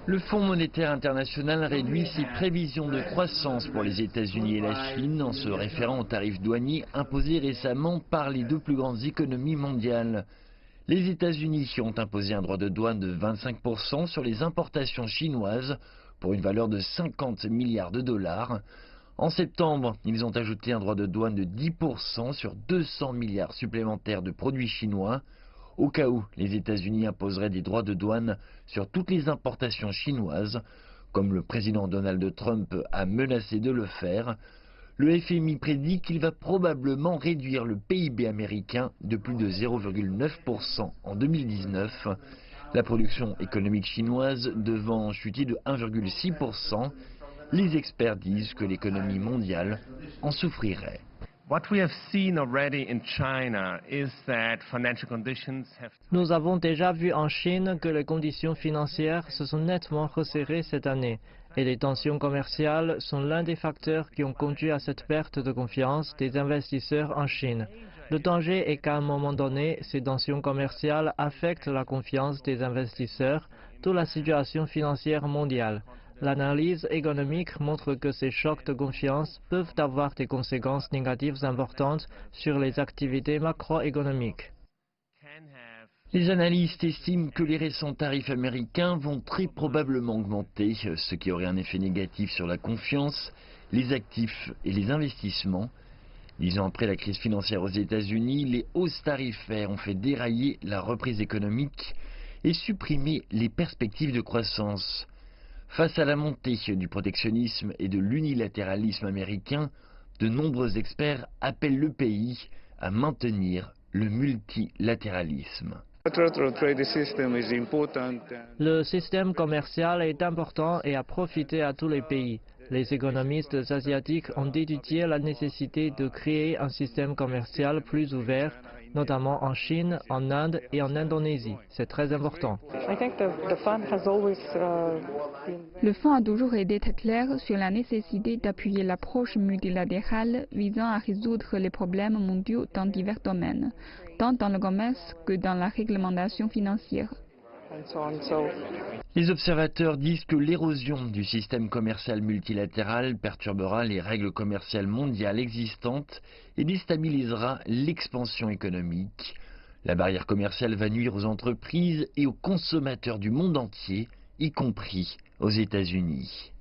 Le Fonds monétaire international réduit ses prévisions de croissance pour les États-Unis et la Chine en se référant aux tarifs douaniers imposés récemment par les deux plus grandes économies mondiales. Les États-Unis ont imposé un droit de douane de 25% sur les importations chinoises pour une valeur de 50 milliards de dollars. En septembre, ils ont ajouté un droit de douane de 10% sur 200 milliards supplémentaires de produits chinois. Au cas où les États-Unis imposeraient des droits de douane sur toutes les importations chinoises, comme le président Donald Trump a menacé de le faire, le FMI prédit qu'il va probablement réduire le PIB américain de plus de 0,9% en 2019, la production économique chinoise devant chuter de 1,6%. Les experts disent que l'économie mondiale en souffrirait. Nous avons déjà vu en Chine que les conditions financières se sont nettement resserrées cette année et les tensions commerciales sont l'un des facteurs qui ont conduit à cette perte de confiance des investisseurs en Chine. Le danger est qu'à un moment donné, ces tensions commerciales affectent la confiance des investisseurs dans la situation financière mondiale. L'analyse économique montre que ces chocs de confiance peuvent avoir des conséquences négatives importantes sur les activités macroéconomiques. Les analystes estiment que les récents tarifs américains vont très probablement augmenter, ce qui aurait un effet négatif sur la confiance, les actifs et les investissements. 10 ans après la crise financière aux États-Unis, les hausses tarifaires ont fait dérailler la reprise économique et supprimer les perspectives de croissance. Face à la montée du protectionnisme et de l'unilatéralisme américain, de nombreux experts appellent le pays à maintenir le multilatéralisme. Le système commercial est important et a profité à tous les pays. Les économistes asiatiques ont étudié la nécessité de créer un système commercial plus ouvert, notamment en Chine, en Inde et en Indonésie. C'est très important. Le Fonds a toujours été très clair sur la nécessité d'appuyer l'approche multilatérale visant à résoudre les problèmes mondiaux dans divers domaines, tant dans le commerce que dans la réglementation financière. Les observateurs disent que l'érosion du système commercial multilatéral perturbera les règles commerciales mondiales existantes et déstabilisera l'expansion économique. La barrière commerciale va nuire aux entreprises et aux consommateurs du monde entier, y compris aux États-Unis.